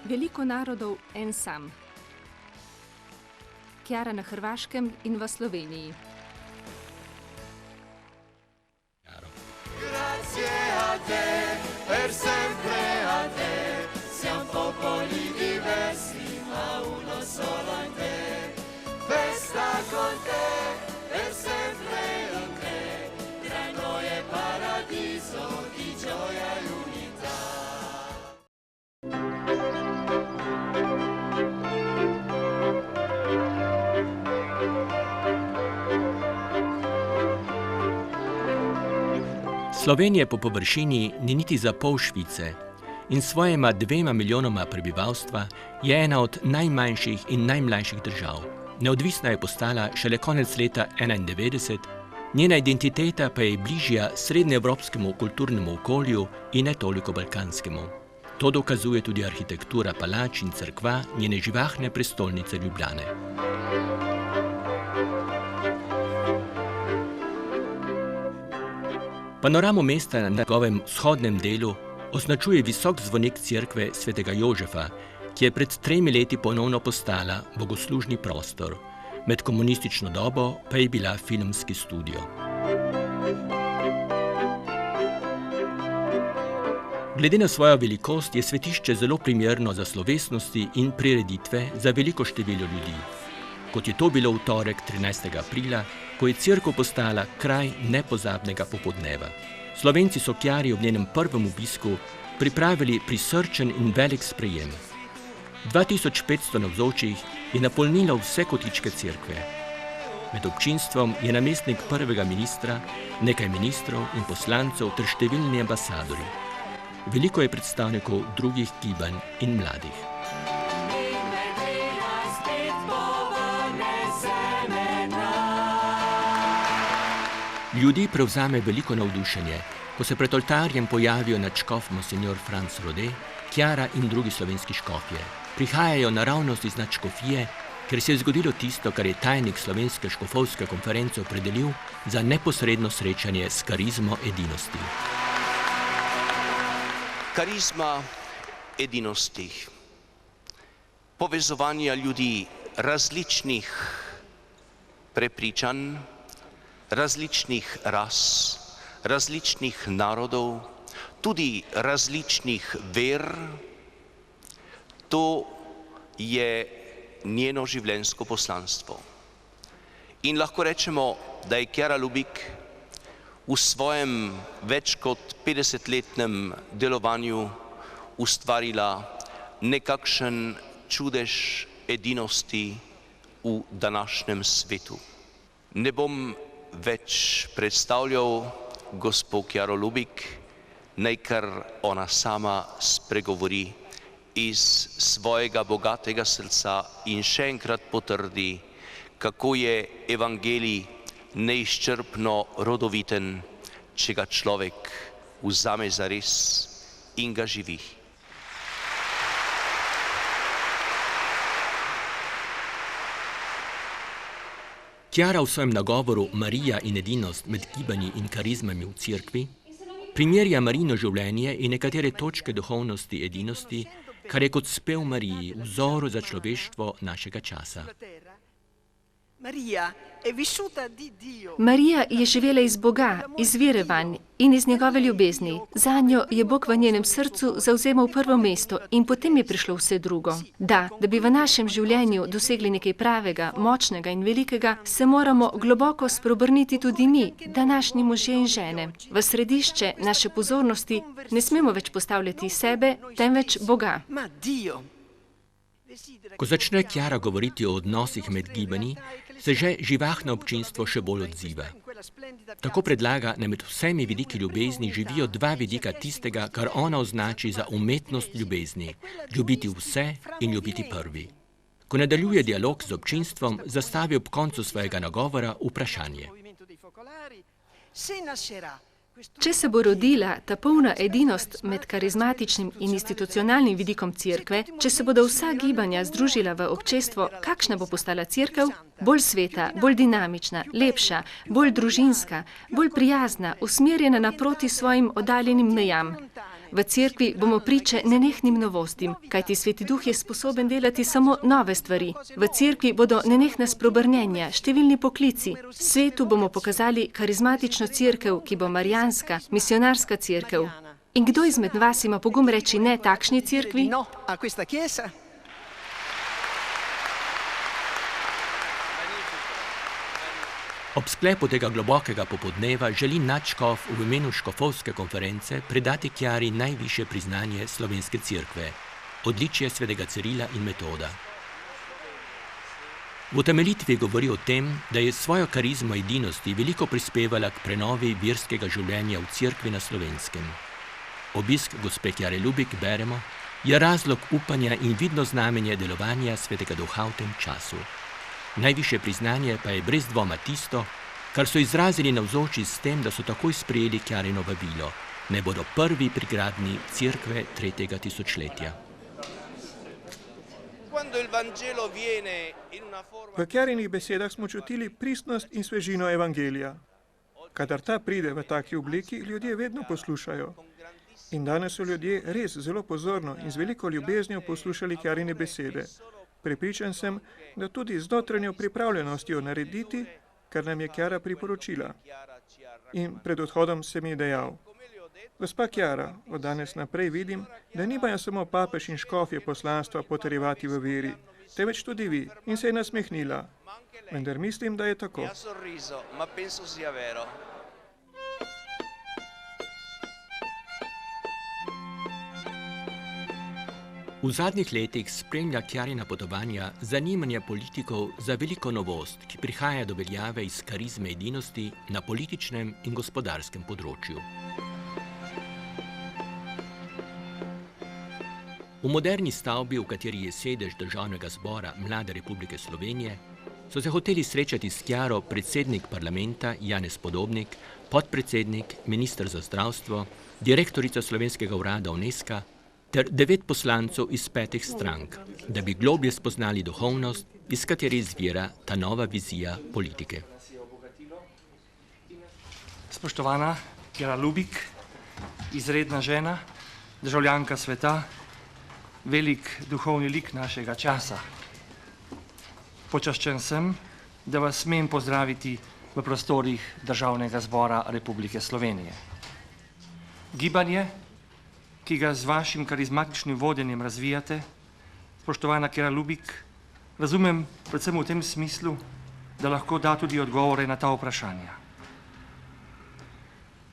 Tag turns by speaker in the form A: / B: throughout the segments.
A: Veliko narodov, en sam. Chiara na Hrvaškem in v Sloveniji.
B: Grazie a te, per sempre a te, siamo popoli diversi, ma uno solo in te. Festa con te, per sempre in te, tra noi è paradiso di gioia e unità.
C: Slovenija po površini ni niti za pol Švice in s svojima 2 milijonoma prebivalstva je ena od najmanjših in najmlajših držav. Neodvisna je postala šele konec leta 1991, njena identiteta pa je bližja srednjeevropskemu kulturnemu okolju in ne toliko balkanskemu. To dokazuje tudi arhitektura palač in cerkva njene živahne prestolnice Ljubljane. Panoramo mesta na njegovem vzhodnem delu označuje visok zvonik cerkve svetega Jožefa, ki je pred 3 leti ponovno postala bogoslužni prostor. Med komunistično dobo pa je bila filmski studio. Glede na svojo velikost je svetišče zelo primerno za slovesnosti in prireditve za veliko število ljudi. Kot je to bilo v torek 13. aprila, ko je cerkev postala kraj nepozabnega popoldneva. Slovenci so Chiari ob njenem prvem obisku pripravili prisrčen in velik sprejem. 2500 navzočih je napolnilo vse kotičke cerkve. Med občinstvom je namestnik prvega ministra, nekaj ministrov in poslancev ter številni ambasadorji. Veliko je predstavnikov drugih gibanj in mladih. Ljudi prevzame veliko navdušenje, ko se pred oltarjem pojavijo nadškof monsignor Franc Rode, Chiara in drugi slovenski škofje. Prihajajo naravnost iz nadškofije, ker se je zgodilo tisto, kar je tajnik Slovenske škofovske konference opredelil za neposredno srečanje s karizmo edinosti.
D: Karizma edinosti, povezovanja ljudi različnih prepričanj, različnih ras, različnih narodov, tudi različnih ver, to je njeno življenjsko poslanstvo. In lahko rečemo, da je Chiara Lubich v svojem več kot 50-letnem delovanju ustvarila nekakšen čudež edinosti v današnjem svetu. Ne bom več predstavljal gospo Chiaro Lubich, naj kar ona sama spregovori iz svojega bogatega srca in še enkrat potrdi, kako je evangelij neizčrpno rodoviten, če ga človek vzame zares in ga živi.
C: Chiara v svojem nagovoru Marija in edinost med gibanji in karizmami v cerkvi primerja Marijino življenje in nekatere točke duhovnosti edinosti, kar je kot spev Mariji, vzoru za človeštvo našega časa.
A: Marija je živela iz Boga, iz vere vanj in iz njegove ljubezni. Zanjo je Bog v njenem srcu zavzemal prvo mesto in potem je prišlo vse drugo. Da bi v našem življenju dosegli nekaj pravega, močnega in velikega, se moramo globoko spreobrniti tudi mi, današnji možje in žene. V središče naše pozornosti ne smemo več postavljati sebe, temveč Boga.
C: Ko začne Chiara govoriti o odnosih med gibanji, se že živahno občinstvo še bolj odziva. Tako predlaga, da med vsemi vidiki ljubezni živijo 2 vidika tistega, kar ona označi za umetnost ljubezni, ljubiti vse in ljubiti prvi. Ko nadaljuje dialog z občinstvom, zastavi ob koncu svojega nagovora vprašanje.
A: Če se bo rodila ta polna edinost med karizmatičnim in institucionalnim vidikom cerkve, če se bodo vsa gibanja združila v občestvo, kakšna bo postala cerkev? Bolj sveta, bolj dinamična, lepša, bolj družinska, bolj prijazna, usmerjena naproti svojim oddaljenim mejam. V cerkvi bomo priče nenehnim novostim, kajti Sveti Duh je sposoben delati samo nove stvari. V cerkvi bodo nenehna spreobrnjenja, številni poklici. Svetu bomo pokazali karizmatično cerkev, ki bo marijanska, misionarska cerkev. In kdo izmed vas ima pogum reči ne takšni cerkvi?
E: No a questa chiesa.
C: Ob sklepu tega globokega popodneva želi nadškof v imenu škofovske konference predati Kjari najvišje priznanje slovenske cerkve, odličje svetega Cirila in Metoda. V utemeljitvi govori o tem, da je svojo karizmo edinosti veliko prispevala k prenovi verskega življenja v cerkvi na Slovenskem. Obisk gospe Kjare Lubik, beremo, je razlog upanja in vidno znamenje delovanja svetega Duha v tem času. Najvišje priznanje pa je brez dvoma tisto, kar so izrazili navzoči s tem, da so takoj sprejeli Kjarino vabilo, ne bodo prvi pri gradnji cerkve 3. tisočletja.
F: V Kjarinih besedah smo čutili pristnost in svežino evangelija. Kadar ta pride v taki obliki, ljudje vedno poslušajo. In danes so ljudje res zelo pozorno in z veliko ljubeznijo poslušali Kjarine besede. Prepričan sem, da tudi z notranjo pripravljenostjo narediti, kar nam je Kjara priporočila. In pred odhodom sem ji dejal: Gospa Kjara, od danes naprej vidim, da nimajo samo papež in škofje poslanstva potrjevati v veri, temveč tudi vi, in se je nasmehnila. Vendar mislim, da je tako.
C: V zadnjih letih spremlja Kjarina potovanja zanimanje politikov za veliko novost, ki prihaja do veljave iz karizme edinosti na političnem in gospodarskem področju. V moderni stavbi, v kateri je sedež Državnega zbora Mlade Republike Slovenije, so se hoteli srečati s Kjaro predsednik parlamenta Janez Podobnik, podpredsednik, minister za zdravstvo, direktorica Slovenskega urada UNESCO ter 9 poslancev iz 5 strank, da bi globlje spoznali duhovnost, iz katere izvira ta nova vizija politike.
G: Spoštovana Kjara Lubik, izredna žena, državljanka sveta, velik duhovni lik našega časa. Počaščen sem, da vas smem pozdraviti v prostorih Državnega zbora Republike Slovenije. Gibanje, ki ga z vašim karizmatičnim vodenjem razvijate, spoštovana Kjara Lubik, razumem predvsem v tem smislu, da lahko da tudi odgovore na ta vprašanja.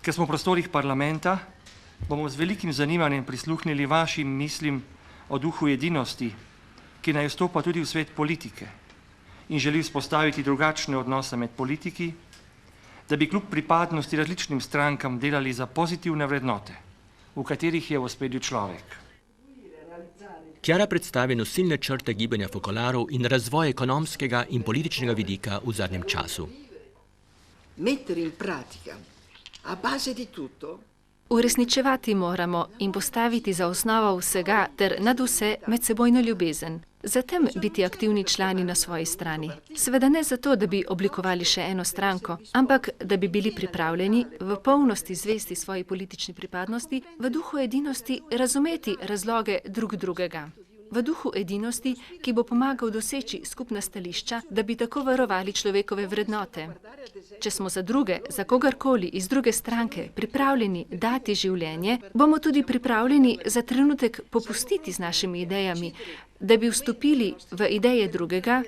G: Ker smo v prostorih parlamenta, bomo z velikim zanimanjem prisluhnili vašim mislim o duhu edinosti, ki naj vstopa tudi v svet politike in želi vzpostaviti drugačne odnose med politiki, da bi kljub pripadnosti različnim strankam delali za pozitivne vrednote, v katerih je v ospredju človek.
C: Kjara predstavi nosilne črte gibanja fokolarov in razvoj ekonomskega in političnega vidika v zadnjem času.
E: Mettere in pratica, a base di tutto,
A: Uresničevati moramo in postaviti za osnovo vsega ter nad vse medsebojno ljubezen. Zatem biti aktivni člani na svoji strani. Seveda ne zato, da bi oblikovali še eno stranko, ampak da bi bili pripravljeni v polnosti zvesti svoji politični pripadnosti, v duhu edinosti razumeti razloge drug drugega. V duhu edinosti, ki bo pomagal doseči skupna stališča, da bi tako varovali človekove vrednote. Če smo za druge, za kogarkoli iz druge stranke pripravljeni dati življenje, bomo tudi pripravljeni za trenutek popustiti z našimi idejami, da bi vstopili v ideje drugega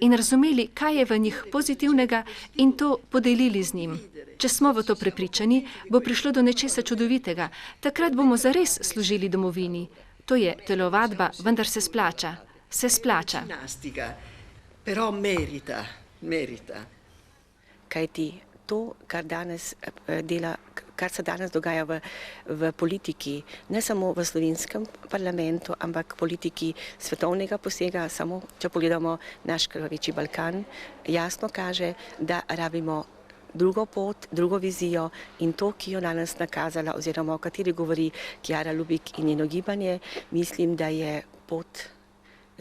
A: in razumeli, kaj je v njih pozitivnega in to podelili z njim. Če smo v to prepričani, bo prišlo do nečesa čudovitega. Takrat bomo zares služili domovini. To je telovadba, vendar se splača. Se splača.
E: Però merita.
H: Kajti to, kar se danes dogaja v politiki, ne samo v slovenskem parlamentu, ampak politiki svetovnega posega, samo če pogledamo naš krvaveči Balkan, jasno kaže, da rabimo drugo pot, drugo vizijo in to, ki jo danes nakazala oziroma o kateri govori Kjara Lubik in njeno gibanje, mislim, da je pot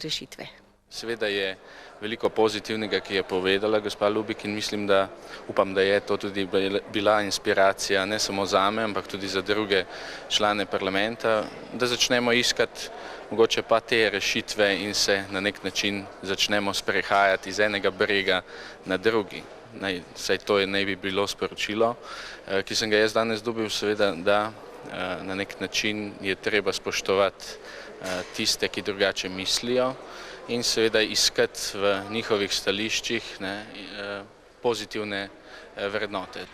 H: rešitve.
I: Seveda je veliko pozitivnega, ki je povedala gospa Lubik, in mislim, da upam, da je to tudi bila inspiracija ne samo zame, ampak tudi za druge člane parlamenta, da začnemo iskati mogoče pa te rešitve in se na nek način začnemo sprehajati iz enega brega na drugi. Saj to naj bi bilo sporočilo, ki sem ga jaz danes dobil, seveda, da na nek način je treba spoštovati tiste, ki drugače mislijo, in seveda iskati v njihovih stališčih pozitivne vrednote.